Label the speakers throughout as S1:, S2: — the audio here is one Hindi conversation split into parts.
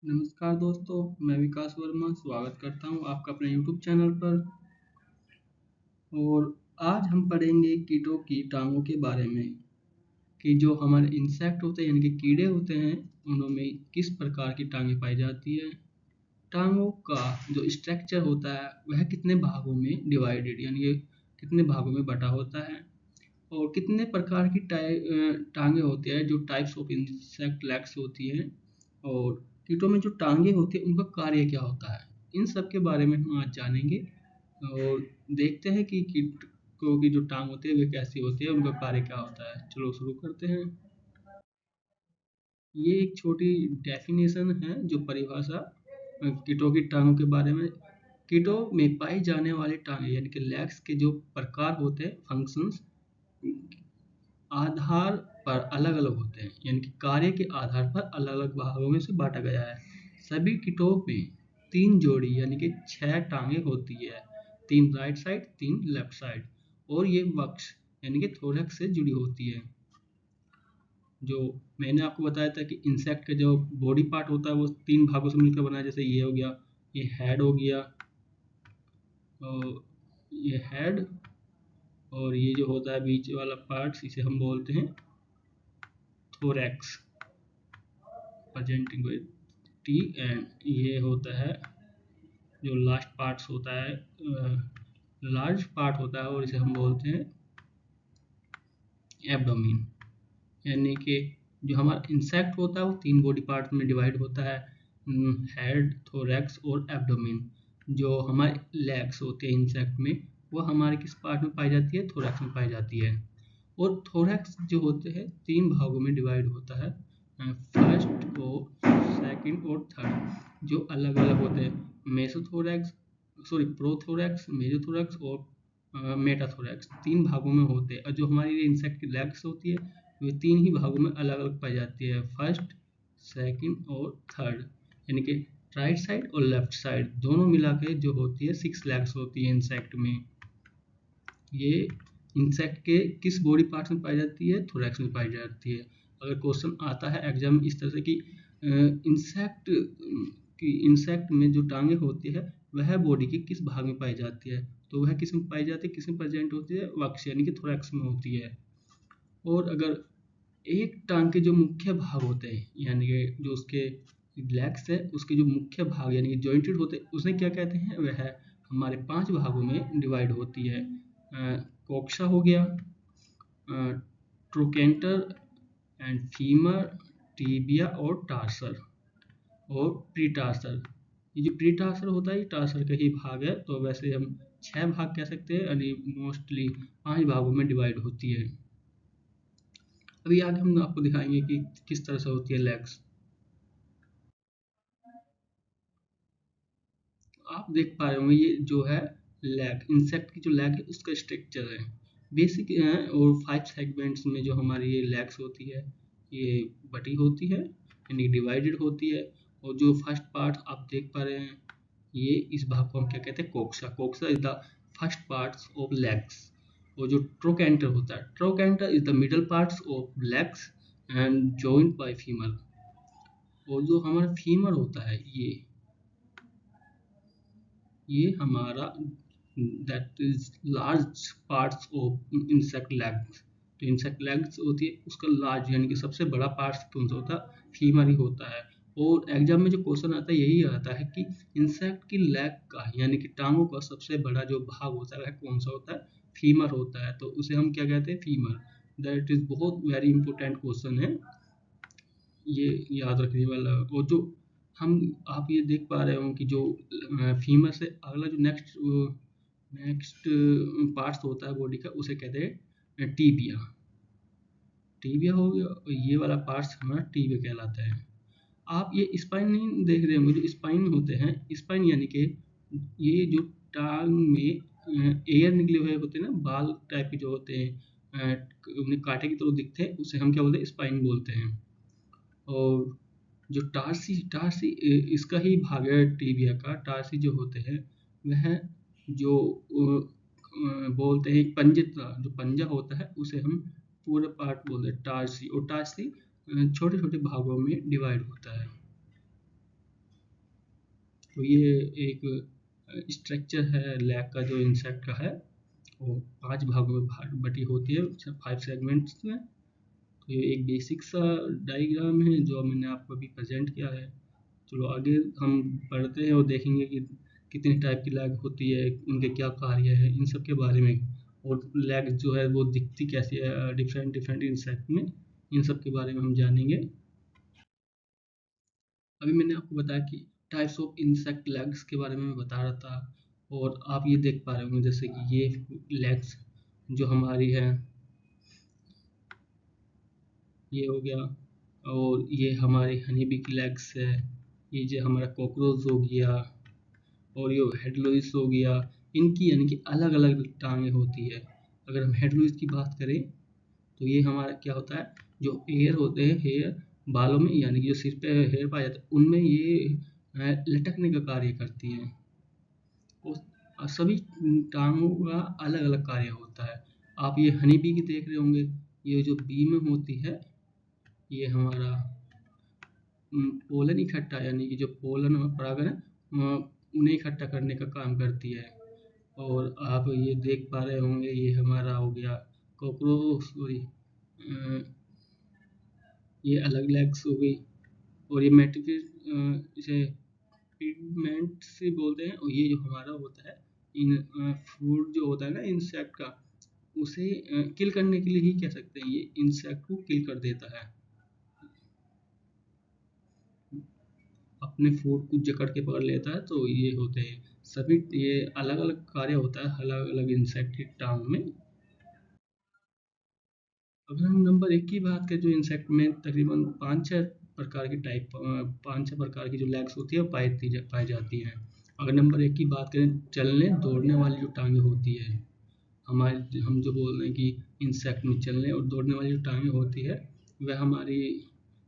S1: नमस्कार दोस्तों, मैं विकास वर्मा स्वागत करता हूं आपका अपने YouTube चैनल पर। और आज हम पढ़ेंगे कीटों की टांगों के बारे में कि जो हमारे इंसेक्ट होते हैं यानी कि कीड़े होते हैं उनमें किस प्रकार की टांगें पाई जाती है। टांगों का जो स्ट्रक्चर होता है वह कितने भागों में डिवाइडेड यानी कि कितने भागों में बटा होता है और कितने प्रकार की टांगे होती है जो टाइप्स ऑफ इंसेक्ट लेग्स होती हैं और कीटों में जो टांगे होती हैं उनका कार्य क्या होता है। इन सब के बारे में हम आज जानेंगे और देखते हैं कि कीटों की जो टांग होती है वे कैसी होती है, उनका कार्य क्या होता है। चलो शुरू करते हैं। ये एक छोटी डेफिनेशन है जो परिभाषा कीटों की टांगों के बारे में। कीटों में पाई जाने वाली टांगे यानी कि लेग्स के जो प्रकार होते हैं, फंक्शंस आधार पर अलग अलग होते हैं यानी कि कार्य के आधार पर अलग अलग भागों में से बांटा गया है। सभी कीटों में 3 जोड़ी यानी कि 6 टांगे होती है, 3 राइट साइड 3 लेफ्ट साइड, और ये वक्ष यानी कि थोरैक्स से जुड़ी होती है। जो मैंने आपको बताया था कि इंसेक्ट का जो बॉडी पार्ट होता है वो 3 भागों से मिलकर बना है। जैसे ये हो गया, ये हेड हो गया, और ये हेड, और ये जो होता है बीच वाला पार्ट इसे हम बोलते हैं thorax presenting with T, and ये होता है जो लास्ट पार्ट्स होता है, लार्ज पार्ट होता है और इसे हम बोलते हैं एब्डोमेन। यानी कि जो हमारा इंसेक्ट होता है वो 3 बॉडी पार्ट में डिवाइड होता है, हेड, थोरैक्स और एब्डोमेन। जो हमारे लेग्स होते हैं इंसेक्ट में वो हमारे किस पार्ट में पाई जाती है, थोरैक्स में पाई जाती है। और थोरैक्स जो होते हैं 3 भागों में डिवाइड होता है, फर्स्ट और सेकंड और थर्ड, जो अलग अलग होते हैं, मेसोथोरैक्स, सॉरी प्रोथोरैक्स, मेसोथोरैक्स और मेटाथोरैक्स 3 भागों में होते हैं। और जो हमारी इंसेक्ट की लेग्स होती है वे 3 ही भागों में अलग अलग पाई जाती है, फर्स्ट, सेकंड और थर्ड, यानी कि राइट साइड और लेफ्ट साइड दोनों मिला के जो होती है 6 लेग्स होती है इंसेक्ट में। ये इंसेक्ट के किस बॉडी पार्ट में पाई जाती है, थोरैक्स में पाई जाती है। अगर क्वेश्चन आता है एग्जाम में इस तरह से कि इंसेक्ट में जो टांगे होती है वह बॉडी के किस भाग में पाई जाती है, तो वह किस में पाई जाती है, किस में प्रेजेंट होती है, वक्ष यानी कि थोरैक्स में होती है। और अगर एक टांग के जो मुख्य भाग होते हैं यानी कि जो उसके लेग्स है उसके जो मुख्य भाग यानी कि जॉइंटेड होते हैं उसे क्या कहते हैं, वह हमारे 5 भागों में डिवाइड होती है। कोक्सा हो गया, ट्रोकेंटर एंड फीमर, टीबिया और टार्सर और प्रीटार्सर। ये जो प्रीटार्सर होता है ये टार्सर का ही भाग है, तो वैसे हम 6 भाग कह सकते हैं यानी मोस्टली 5 भागों में डिवाइड होती है। अभी आगे हम आपको दिखाएंगे कि किस तरह से होती है लेग्स। आप देख पा रहे होंगे ये जो है लेग, इंसेक्ट की जो लेग है उसका स्ट्रक्चर है बेसिक है, और 5 सेगमेंट्स में जो हमारी ये लेग्स होती है ये बटी होती है यानी डिवाइडेड होती है। और जो फर्स्ट पार्ट आप देख पा रहे हैं ये इस भाग को हम क्या कहते हैं, coxa. Coxa is the first parts of legs. और जो ट्रोकेंटर होता है, trochanter is the middle parts of legs and joint by femur. और जो हमारा फीमर होता है ये हमारा that is large parts of insect legs. तो इंसेक्ट लेग्स होती है उसका लार्ज यानी कि सबसे बड़ा पार्ट्स कौन सा होता है, फीमर ही होता है। और एग्जाम में जो क्वेश्चन आता है यही आता है कि इंसेक्ट की लेग का यानी कि टांगों का सबसे बड़ा जो भाग होता है वह कौन सा होता है, फीमर होता है। तो उसे हम क्या कहते हैं, फीमर। दैट इज बहुत वेरी इंपॉर्टेंट क्वेश्चन है, ये याद रखने वाला। और जो हम आप ये देख पा रहे हो कि जो फीमर से अगला जो नेक्स्ट नेक्स्ट पार्ट्स होता है बॉडी का उसे कहते हैं टीबिया। टीबिया हो गया, और ये वाला पार्ट्स हमारा टीबिया कहलाता है। आप ये स्पाइन नहीं देख रहे होंगे, जो स्पाइन होते हैं, स्पाइन यानी कि ये जो टांग में एयर निकले हुए होते हैं ना, बाल टाइप के जो होते हैं, उन्हें कांटे की तरह दिखते हैं, उसे हम क्या बोलते हैं, स्पाइन बोलते हैं। और जो टार्सी टार्सी इसका ही भाग है टीबिया का। टार्सी जो होते हैं वह जो बोलते हैं पंजे का जो पंजा होता है उसे हम पूरा पार्ट बोलते हैं टार्सी। और टार्सी छोटे छोटे भागों में डिवाइड होता है। तो ये एक स्ट्रक्चर है लेग का जो इंसेक्ट का है, वो 5 भागों में बटी होती है, 5 सेगमेंट्स में। तो ये एक बेसिक सा डायग्राम है जो मैंने आपको अभी प्रेजेंट किया है। चलो आगे हम पढ़ते हैं और देखेंगे कि कितने टाइप की लैग होती है, उनके क्या कार्य है, इन सब के बारे में। और लैग जो है वो दिखती कैसी है डिफरेंट डिफरेंट इंसेक्ट में, इन सब के बारे में हम जानेंगे। अभी मैंने आपको बताया कि टाइप्स ऑफ इंसेक्ट लैग्स के बारे में मैं बता रहा था, और आप ये देख पा रहे होंगे जैसे कि ये लैग्स जो हमारी है, ये हो गया, और ये हमारी हनी बी की लेग्स है, ये जो हमारा कॉकरोच हो गया, और ये हेडलुइस हो गया। इनकी यानी कि अलग अलग टांगें होती है। अगर हम हेडलुइस की बात करें तो ये हमारा क्या होता है, जो हेयर होते हैं, हेयर बालों में, यानी कि जो सिर पे हेयर पाया जाता है उनमें ये लटकने का कार्य करती है। और सभी टांगों का अलग अलग कार्य होता है। आप ये हनी बी की देख रहे होंगे, ये जो बी में होती है, ये हमारा पोलन इकट्ठा, यानी कि जो पोलन और परागण है उन्हें इकट्ठा करने का काम करती है। और आप ये देख पा रहे होंगे, ये हमारा हो गया कॉकरोच, सॉरी ये अलग लेग्स हो गई। और ये मेटिफिस इसे पिगमेंट से बोलते हैं। और ये जो हमारा होता है इन फूड जो होता है ना इंसेक्ट का, उसे किल करने के लिए ही कह सकते हैं, ये इंसेक्ट को किल कर देता है, अपने फूड को जकड़ के पकड़ लेता है। तो ये होते हैं सभी, ये अलग अलग कार्य होता है अलग अलग इंसेक्ट की टांग में। अगर हम नंबर 1 की बात करें, जो इंसेक्ट में तकरीबन 5-6 प्रकार की 5-6 प्रकार की जो लेग्स होती है वो पाई जाती हैं। अगर नंबर 1 की बात करें, चलने दौड़ने वाली जो टांगें होती है, हमारे हम जो बोल रहे हैं कि इंसेक्ट में चलने और दौड़ने वाली जो टांगें होती है, वह हमारी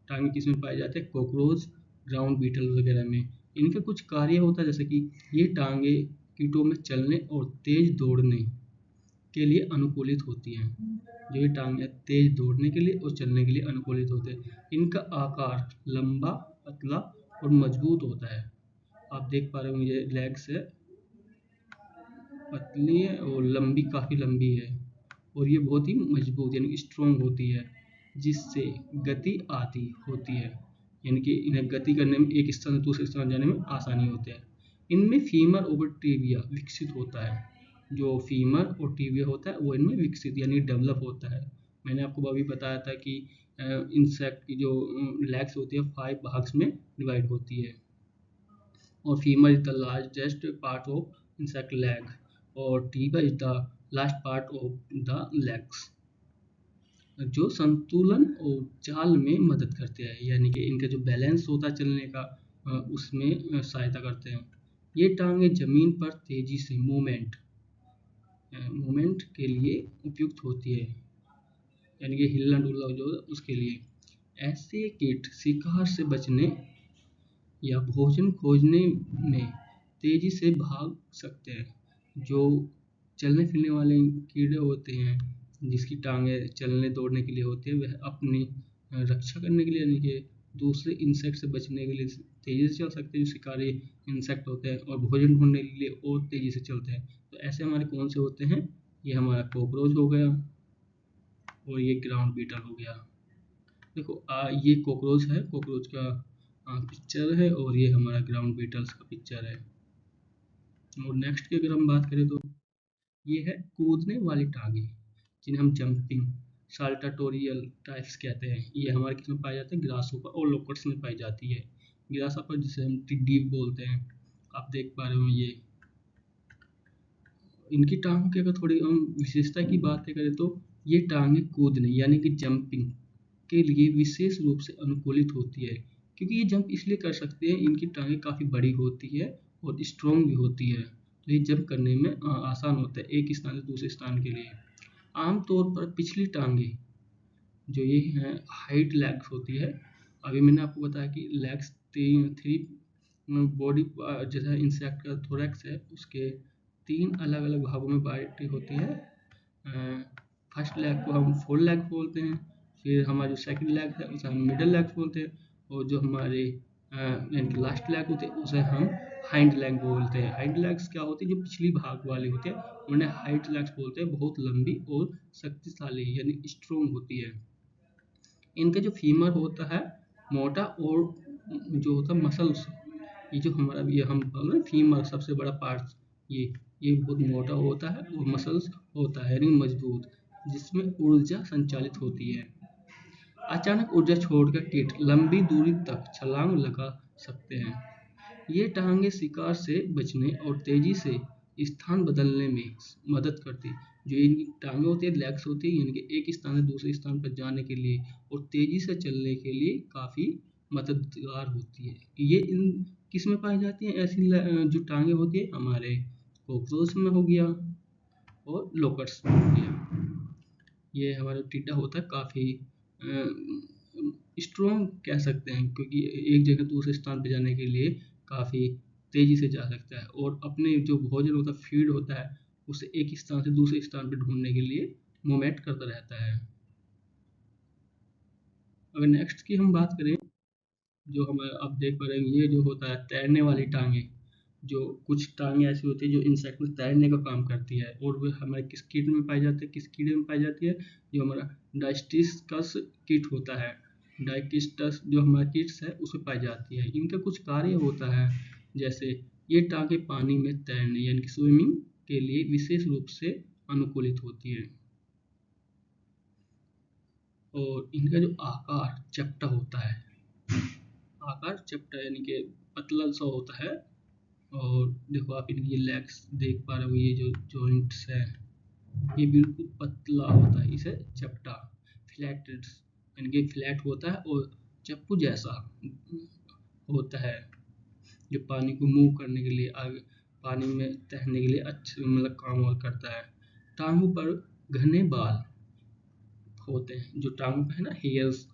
S1: टांगें किस में पाई जाती है, कॉकरोच, ग्राउंड बीटल वगैरह में। इनका कुछ कार्य होता है, जैसे कि ये टांगे कीटों में चलने और तेज दौड़ने के लिए अनुकूलित होती हैं। जो ये टांगे तेज दौड़ने के लिए और चलने के लिए अनुकूलित होते हैं। इनका आकार लंबा, पतला और मजबूत होता है। आप देख पा रहे होंगे ये लेग्स है, पतली है और लंबी, काफ़ी लंबी है। और ये बहुत ही मजबूत यानी कि स्ट्रॉन्ग होती है, जिससे गति आती होती है, यानी कि इन्हें गति करने में, एक स्थान से दूसरे स्थान जाने में आसानी होती है। इनमें फीमर और टिबिया विकसित होता है। जो फीमर और टिबिया होता है वो इनमें विकसित यानी डेवलप होता है। मैंने आपको अभी बताया था कि इंसेक्ट की जो लेग्स होती है 5 भाग्स में डिवाइड होती है। और femur is the largest part of insect leg, और tibia is the last part of the legs, जो संतुलन और चाल में मदद करते हैं, यानी कि इनका जो बैलेंस होता है चलने का, उसमें सहायता करते हैं। ये टांगे जमीन पर तेजी से मूवमेंट के लिए उपयुक्त होती है, यानी कि हिलना डुलना जो है उसके लिए। ऐसे कीट शिकार से बचने या भोजन खोजने में तेजी से भाग सकते हैं। जो चलने फिरने वाले कीड़े होते हैं, जिसकी टांगे चलने दौड़ने के लिए होती है, वह अपनी रक्षा करने के लिए, यानी कि दूसरे इंसेक्ट से बचने के लिए तेजी से चल सकते हैं, जो शिकारी इंसेक्ट होते हैं, और भोजन ढूंढने के लिए और तेजी से चलते हैं। तो ऐसे हमारे कौन से होते हैं, ये हमारा कॉकरोच हो गया, और ये ग्राउंड बीटल हो गया। देखो ये कॉकरोच है, कॉकरोच का पिक्चर है, और ये हमारा ग्राउंड बीटल्स का पिक्चर है। और नेक्स्ट की अगर हम बात करें तो ये है कूदने वाली टांगे, जिन्हें हम जंपिंग साल्टाटोरियल टाइप्स कहते हैं। ये हमारे किस में पाए जाते हैं, ग्रासहोपर और लोकट्स में पाई जाती है। ग्रासहोपर जिसे हम टिड्डी बोलते हैं, आप देख पा रहे हो ये। इनकी टांगों की अगर थोड़ी हम विशेषता की बात करें तो ये टांगे कूदने यानी कि जंपिंग के लिए विशेष रूप से अनुकूलित होती है, क्योंकि ये जंप इसलिए कर सकते हैं, इनकी टांगें काफ़ी बड़ी होती है और स्ट्रॉन्ग भी होती है, तो ये जंप करने में आसान होता है एक स्थान से दूसरे स्थान के लिए। आमतौर पर पिछली टांगे जो ये हैं हाइट लेग्स होती है। अभी मैंने आपको बताया कि लेग्स थ्री बॉडी, जैसा इंसेक्ट का थोरैक्स है, उसके 3 अलग अलग भागों में बांटी होती है। फर्स्ट लेग को हम फोर लेग बोलते हैं, फिर हमारा जो सेकंड लेग है उसे हम मिडल लेग बोलते हैं, और जो हमारे यानी कि लास्ट लेग होते हैं उसे हम हाइंड लेग बोलते हैं। हाइंड लेग्स क्या होती है, जो पिछली भाग वाली होती है उन्हें हाइंड लेग्स बोलते हैं। बहुत लंबी और शक्तिशाली यानी स्ट्रोंग होती है। इनका जो फीमर होता है मोटा और जो होता है मसल्स, ये जो हमारा ये हम बोल रहे हैं फीमर सबसे बड़ा पार्ट, ये बहुत मोटा होता है और मसल्स होता है यानी मजबूत, जिसमें ऊर्जा संचालित होती है। अचानक ऊर्जा छोड़कर कीट लंबी दूरी तक छलांग लगा सकते हैं। ये टांगे शिकार से बचने और तेजी से स्थान बदलने में मदद करती है। जो इनकी टांगे होती है, लेग्स होती है, यानी कि एक स्थान से दूसरे स्थान पर जाने के लिए और तेजी से चलने के लिए काफी मददगार होती है। ये इन किस में पाई जाती है ऐसी जो टांगे होती है, हमारे कॉकरोच में हो गया और लोकर्स में हो गया। ये हमारा टिड्डा होता है काफी स्ट्रॉन्ग कह सकते हैं, क्योंकि एक जगह दूसरे स्थान पर जाने के लिए काफी तेजी से जा सकता है और अपने जो भोजन होता है, फीड होता है, उसे एक स्थान से दूसरे स्थान पर ढूंढने के लिए मूवमेंट करता रहता है। अगर नेक्स्ट की हम बात करें, जो हम अब देख पा रहे हैं, ये जो होता है तैरने वाली टांगे। जो कुछ टांगे ऐसी होती है जो इंसेक्ट में तैरने का काम करती है, और वो हमारे किस कीट में पाई जाती है, किस कीड़े में पाई जाती है, जो हमारा डायस्टिकस कीट होता है। डायस्टिकस जो हमारा कीट्स है उसमें पाई जाती है। इनका कुछ कार्य होता है, जैसे ये टांगे पानी में तैरने यानी कि स्विमिंग के लिए विशेष रूप से अनुकूलित होती है। और इनका जो आकार चपटा होता है, आकार चपटा यानी कि पतला सा होता है। और देखो आप इनकी लेग्स देख पा रहे हो, ये जो जॉइंट्स है ये बिल्कुल पतला होता है, इसे चपटा फ्लैटेड यानी कि फ्लैट होता है और चप्पू जैसा होता है, जो पानी को मूव करने के लिए आगे पानी में तैरने के लिए अच्छे मतलब काम और करता है। टांगों पर घने बाल होते हैं, जो टांगों पे है ना हेयर्स,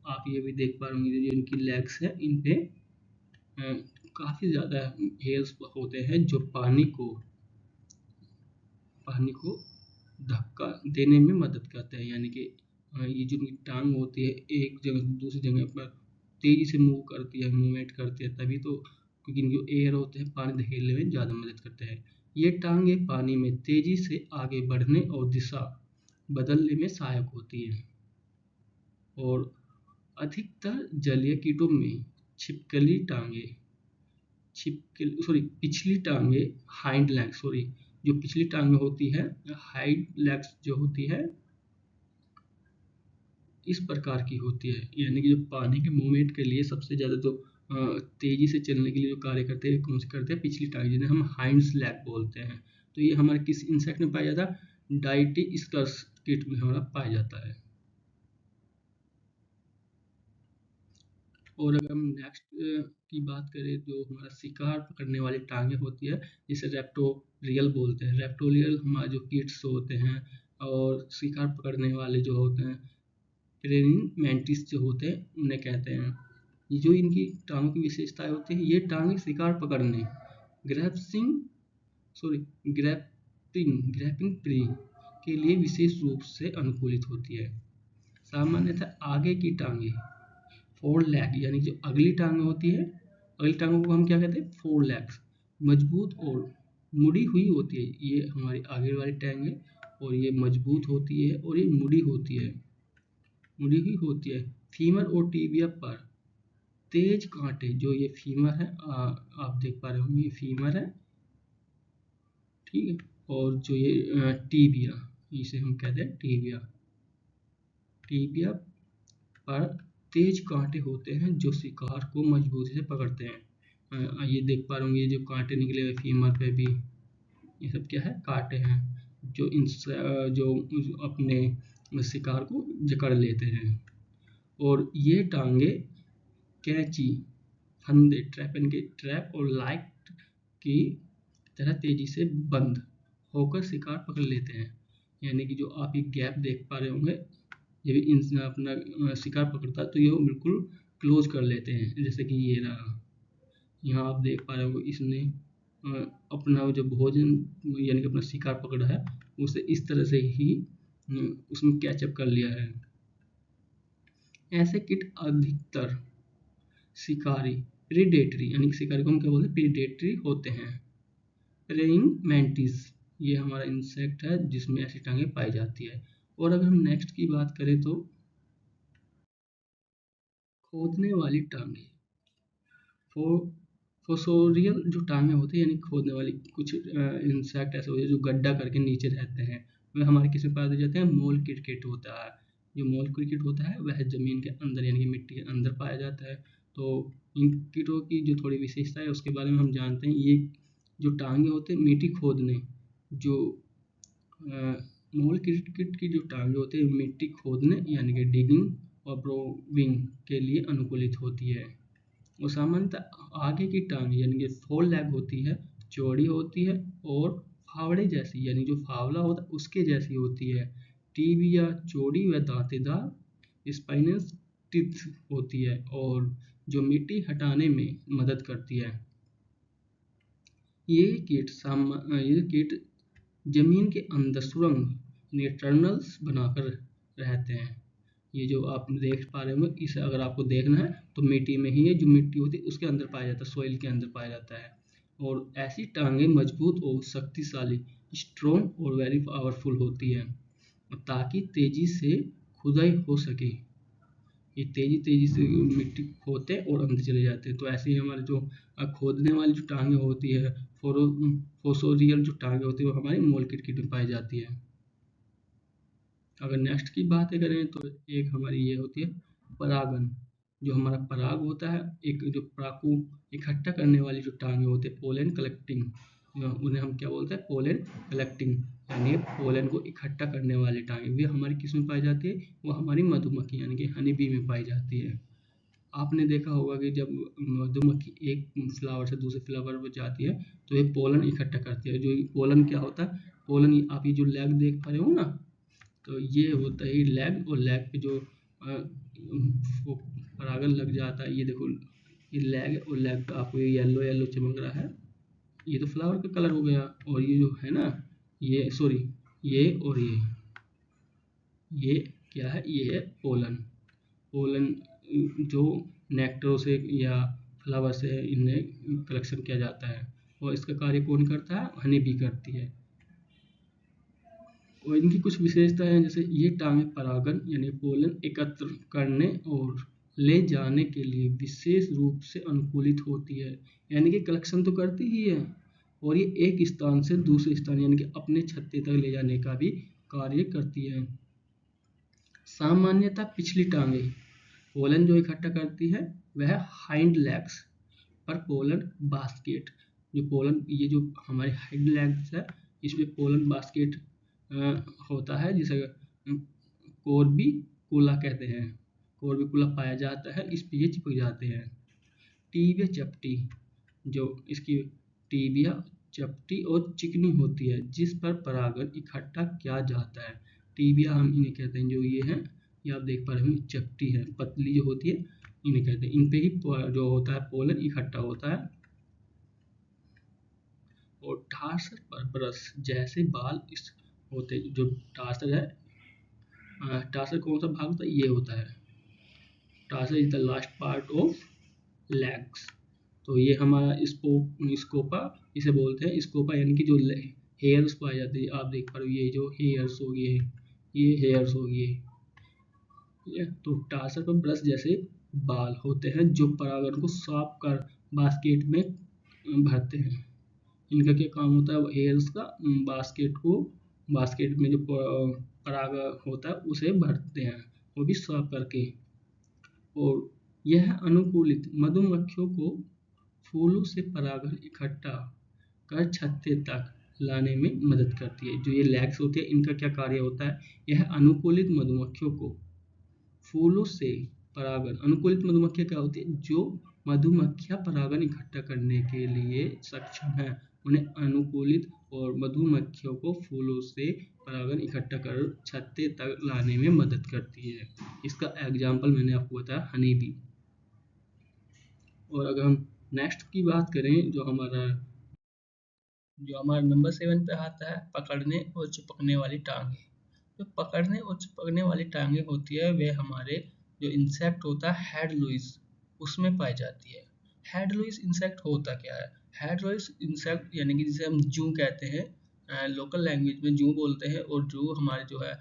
S1: आप ये भी देख पा रहे होंगे, जो इनकी लेग्स है इन पे काफी ज्यादा हेयर्स होते हैं, जो पानी को धक्का देने में मदद करते हैं। यानी कि ये जो टांग होती है एक जगह से दूसरी जगह पर तेजी से मूव करती है, मूवमेंट करती है, तभी तो, क्योंकि इनके जो एयर होते हैं पानी धकेलने में ज़्यादा मदद करते हैं। ये टांगे पानी में तेजी से आगे बढ़ने और दिशा बदलने में सहायक होती है। और अधिकतर जलीय कीटों में छिपकली टांगे पिछली टांगे हाइंड लेग जो पिछली टांगे होती है, हाइंड लेग्स जो होती है इस प्रकार की होती है। यानी कि जो पानी के मूवमेंट के लिए सबसे ज्यादा तो तेजी से चलने के लिए जो कार्य करते हैं कौन से करते हैं, पिछली टांगे, जिन्हें हम हाइंड्स लेग बोलते हैं। तो ये हमारे किस इंसेक्ट में पाया जाता है, डायटिस्कस कीट में हमारा पाया जाता है। और अगर हम नेक्स्ट की बात करें, जो हमारा शिकार पकड़ने वाली टांगे होती है, जिसे रेप्टोरियल बोलते हैं। रेप्टोरियल हमारे जो कीट्स होते हैं और शिकार पकड़ने वाले जो होते हैं, प्रेनिंग मैंटिस जो होते हैं, उन्हें कहते हैं। ये जो इनकी टांगों की विशेषताएं होती है, ये टांगे शिकार पकड़ने, ग्रैप्सिंग सॉरी ग्रैपिंग प्री के लिए विशेष रूप से अनुकूलित होती है। सामान्यतः आगे की टांगे फोर लेग यानी जो अगली टांग होती है, अगली टांगों को हम क्या कहते हैं, फोर लेग्स, मजबूत और मुड़ी हुई होती है। ये हमारी आगे वाली टांग है और ये मजबूत होती है और ये मुड़ी हुई होती है। फीमर और टीबिया पर तेज कांटे, जो ये फीमर है, आप देख पा रहे होंगे ये फीमर है, ठीक है। और जो ये टीबिया, इसे हम कहते हैं टीबिया पर तेज कांटे होते हैं जो शिकार को मजबूती से पकड़ते हैं। ये देख पा रहे होंगे, ये जो कांटे निकले हुए फीमर पे भी, ये सब क्या है, कांटे हैं जो जो अपने शिकार को जकड़ लेते हैं। और ये टांगे कैंची, फंदे, ट्रैप और लाइट की तरह तेजी से बंद होकर शिकार पकड़ लेते हैं। यानी कि जो आप एक गैप देख पा रहे होंगे, ये भी इंसान अपना शिकार पकड़ता है तो ये बिल्कुल क्लोज कर लेते हैं, जैसे कि ये रहा। यहाँ आप देख पा रहे हो इसने अपना जो भोजन यानी कि अपना शिकार पकड़ा है उसे इस तरह से ही उसमें कैचअप कर लिया है। ऐसे किट अधिकतर शिकारी प्रीडेटरी यानी कि शिकारी को हम क्या बोलते हैं, प्रीडेटरी होते हैं। प्रेइंग मैंटिस, ये हमारा इंसेक्ट है जिसमें ऐसी टांगें पाई जाती है। और अगर हम नेक्स्ट की बात करें तो खोदने वाली टांगें, फोसोरियल जो टांगें होती है यानी खोदने वाली, कुछ इंसेक्ट ऐसे होते हैं जो गड्ढा करके नीचे रहते हैं, वह हमारे किस में पाए जाते हैं, मोल क्रिकेट होता है। जो मोल क्रिकेट होता है वह जमीन के अंदर यानी कि मिट्टी के अंदर पाया जाता है। तो इन कीटों की जो थोड़ी विशेषता है उसके बारे में हम जानते हैं। ये जो टांगे होते हैं मिट्टी खोदने, जो मोल क्रिकेट की जो टांगे होते हैं मिट्टी खोदने यानी कि डिगिंग और ब्रोविंग के लिए अनुकूलित होती है। और सामान्यतः आगे की टांग यानी कि फोर लेग होती है, चौड़ी होती है और फावड़े जैसी यानी जो फावला होता है उसके जैसी होती है। टीबिया चौड़ी व दांतेदार स्पाइनस टिथ होती है और जो मिट्टी हटाने में मदद करती है। ये कीट जमीन के अंदर सुरंग यानी टनल्स बनाकर रहते हैं। ये जो आप देख पा रहे होंगे, इसे अगर आपको देखना है तो मिट्टी में ही है, जो मिट्टी होती है उसके अंदर पाया जाता है, सॉइल के अंदर पाया जाता है। और ऐसी टांगें मजबूत और शक्तिशाली, स्ट्रॉन्ग और वेरी पावरफुल होती है ताकि तेजी से खुदाई हो सके। ये तेजी तेजी से मिट्टी खोदते हैं और अंदर चले जाते हैं। तो ऐसे ही हमारे जो खोदने वाली जो टांगें होती है, फोसोरियल जो टांगें होती है वो हमारी मोल क्रिकेट में पाई जाती है। अगर नेक्स्ट की बात करें तो एक हमारी ये होती है परागन। जो हमारा पराग होता है, एक जो पराग को इकट्ठा करने वाली जो टांगे होते हैं, पोलन कलेक्टिंग, उन्हें हम क्या बोलते हैं, पोलन कलेक्टिंग यानी पोलन को इकट्ठा करने वाली टांगे, वे हमारी किस में पाई जाती है, वो हमारी मधुमक्खी यानी कि हनी बी में पाई जाती है। आपने देखा होगा कि जब मधुमक्खी एक फ्लावर से दूसरे फ्लावर पर जाती है तो ये पोलन इकट्ठा करती है। जो पोलन क्या होता है, पोलन आप ये जो लैग देख पा रहे हो ना, तो ये होता है लैग, और लैग पे जो वो परागन लग जाता है, ये देखो ये लैग है और लैग पे आपको ये येलो येलो चमक रहा है, ये तो फ्लावर का कलर हो गया। और ये जो है ना, ये सॉरी, ये और ये क्या है, ये है पोलन। पोलन जो नेक्टरों से या फ्लावर से इन्हें कलेक्शन किया जाता है, और इसका कार्य कौन करता है, हनी बी करती है। और इनकी कुछ विशेषताएं हैं, जैसे ये टांगें परागन यानी पोलन एकत्र करने और ले जाने के लिए विशेष रूप से अनुकूलित होती है। यानी कि कलेक्शन तो करती ही है, और ये एक स्थान से दूसरे स्थान यानी कि अपने छत्ते तक ले जाने का भी कार्य करती है। सामान्यतः पिछली टांगें पोलन जो इकट्ठा करती है वह हाइंड लेग्स पर पोलन बास्केट, जो पोलन ये जो हमारे हाइंड लेग्स है इसमें पोलन बास्केट होता है, जिसे कोर्बिकुला कहते हैं। कोर्बिकुला पाया जाता है, इस पे ये चिपक जाते हैं। टीबिया चपटी, जो इसकी टीबिया चपटी और चिकनी होती है जिस पर परागन इकट्ठा किया जाता है। टीबिया हम इन्हें कहते हैं, जो ये है ये आप देख पा रहे हो, चपटी है पतली जो होती है, इन्हें कहते हैं। इन पे ही जो होता है पोलन इकट्ठा होता है। और टार्सल पर ब्रश जैसे बाल इस होते, जो टार्सल है, टार्सल कौन सा भाग होता है, ये होता है। Tarsal is the last part of legs. तो ये हमारा स्कोपा इसे बोलते हैं। स्कोपा यानी कि जो हेयर्स पाए जाते हैं, आप देख पा रहे हो ये जो हेयर्स हो गए, ये हेयर्स हो गए। तो टार्सल पर ब्रश जैसे बाल होते हैं जो परागन को साफ कर बास्केट में भरते हैं। इनका क्या काम होता है, हेयर्स का बास्केट में जो पराग होता है उसे भरते हैं, वो भी साफ करके। और यह अनुकूलित मधुमक्खियों को फूलों से परागन इकट्ठा कर छत्ते तक लाने में मदद करती है। जो ये लैग्स होते हैं इनका क्या कार्य होता है, यह अनुकूलित मधुमक्खियों को फूलों से परागन, अनुकूलित मधुमक्खियां क्या होती है, जो मधुमक्खियां परागन इकट्ठा करने के लिए सक्षम है, उन्हें अनुकूलित और मधुमक्खियों को फूलों से परागन इकट्ठा कर छत्ते तक लाने में मदद करती है। इसका एग्जाम्पल मैंने आपको बताया हनी बी। और अगर हम नेक्स्ट की बात करें, जो हमारा नंबर 7 पे आता है, पकड़ने और चिपकने वाली टांगे। जो पकड़ने और चिपकने वाली टांगे होती है वे हमारे जो इंसेक्ट होता है हेड लुइस उसमें पाई जाती है। हेडरोइस इंसेक्ट होता क्या है? हेडरोइस इंसेक्ट यानी कि जिसे हम जू कहते हैं, लोकल लैंग्वेज में जू बोलते हैं, और जू हमारे जो है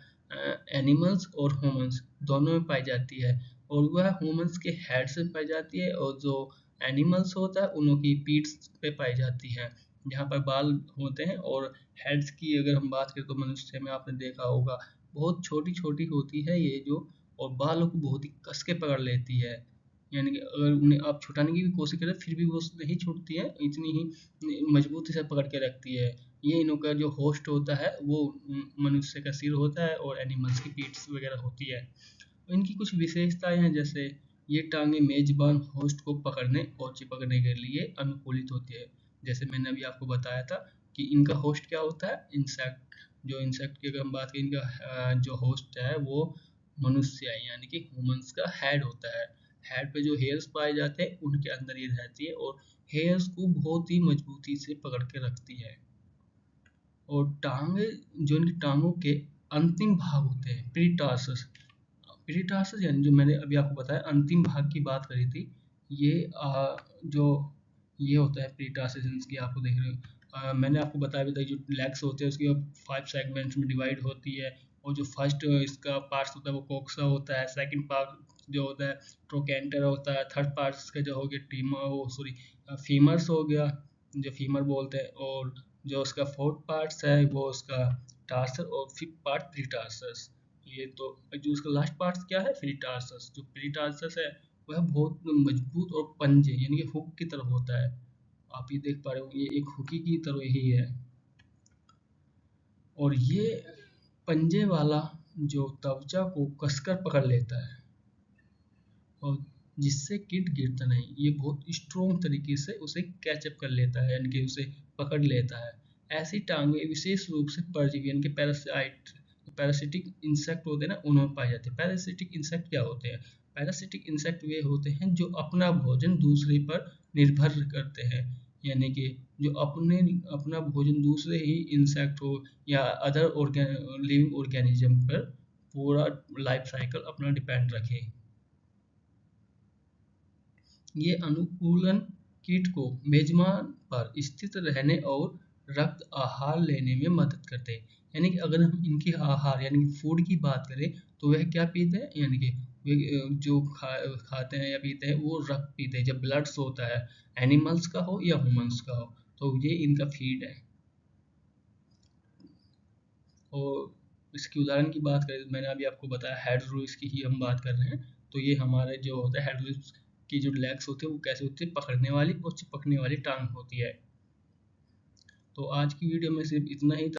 S1: एनिमल्स और ह्यूमंस दोनों में पाई जाती है, और वह ह्यूमंस के हेड से पाई जाती है, और जो एनिमल्स होता है उनों की पीठ पे पाई जाती है, जहाँ पर बाल होते हैं। और हेड्स की अगर हम बात करें तो मनुष्य में आपने देखा होगा बहुत छोटी छोटी होती है ये जो, और बालों को बहुत ही कस के पकड़ लेती है, यानी कि अगर उन्हें आप छुटाने की भी कोशिश करें फिर भी वो नहीं छूटती है, इतनी ही मजबूती से पकड़ के रखती है। ये इनों का जो होस्ट होता है वो मनुष्य का सिर होता है और एनिमल्स की पीठ वगैरह होती है। इनकी कुछ विशेषताएं हैं, जैसे ये टांगे मेजबान होस्ट को पकड़ने और चिपकने के लिए अनुकूलित होती है। जैसे मैंने अभी आपको बताया था कि इनका होस्ट क्या होता है, इंसेक्ट। जो इंसेक्ट की अगर हम बात करें, इनका जो होस्ट है वो मनुष्य है, यानी कि ह्यूमंस का हेड होता है। हेड पे जो हेयर्स पाए जाते हैं उनके अंदर ये रहती है, और हेयर्स को बहुत ही मजबूती से पकड़ के रखती है। और टांगे, जो इनकी टांगों के अंतिम भाग होते हैं, प्रीटार्सस। प्रीटार्सस यानी जो मैंने अभी आपको बताया अंतिम भाग की बात करी थी, ये जो ये होता है प्रीटार्सस, इसकी आपको देख रहे हो, मैंने आपको बताया भी था जो लेग्स होते हैं उसकी 5 सेगमेंट्स में डिवाइड होती है। और जो फर्स्ट इसका पार्ट्स होता है वो कोक्सा होता है, सेकंड पार्ट जो होता है ट्रोकेंटर होता है, थर्ड पार्ट इसका जो हो गया टीमा वो सॉरी फीमर्स हो गया, जो फीमर बोलते हैं, और जो उसका फोर्थ पार्ट्स है वो उसका टार्सर, और फिफ्थ पार्ट प्रीटार्सस। ये तो जो उसका लास्ट पार्ट क्या है प्रीटार्सस, जो प्रीटार्सस है वह बहुत मजबूत और पंजे यानी कि हुक की तरह होता है। आप ये देख पा रहे हो ये एक हुकी की तरह ही है, और ये पंजे वाला जो त्वचा को कसकर पकड़ लेता है, और जिससे कीट गिरता नहीं, ये बहुत स्ट्रॉन्ग तरीके से उसे कैचअप कर लेता है, यानी कि उसे पकड़ लेता है। ऐसी टांगे विशेष रूप से परजीवी यानी कि पैरासिटिक इंसेक्ट होते हैं ना उनमें पाए जाते हैं। पैरासिटिक इंसेक्ट क्या होते हैं? पैरासिटिक इंसेक्ट वे होते हैं जो अपना भोजन दूसरे पर निर्भर करते हैं, यानी कि जो अपना भोजन दूसरे ही इंसेक्ट हो या अदर लिविंग ऑर्गेनिज्म पर पूरा लाइफ साइकिल अपना डिपेंड रखे। ये अनुकूलन कीट को मेजबान पर स्थित रहने और रक्त आहार लेने में मदद करते हैं। यानी कि अगर हम इनकी आहार यानी कि फूड की बात करें तो वह क्या पीते हैं, यानी कि वे जो खाते हैं या पीते हैं वो रक्त पीते हैं, जब ब्लड्स होता है एनिमल्स का हो या ह्यूमंस का हो, तो ये इनका फीड है। और इसकी उदाहरण की बात करें, मैंने अभी आपको बताया हेडरोइस की ही हम बात कर रहे हैं, तो ये हमारे जो होता है हेडरोइस की जो लेग्स होते हैं वो कैसे होती है, पकड़ने वाली और चिपकने वाली टांग होती है। तो आज की वीडियो में सिर्फ इतना ही था।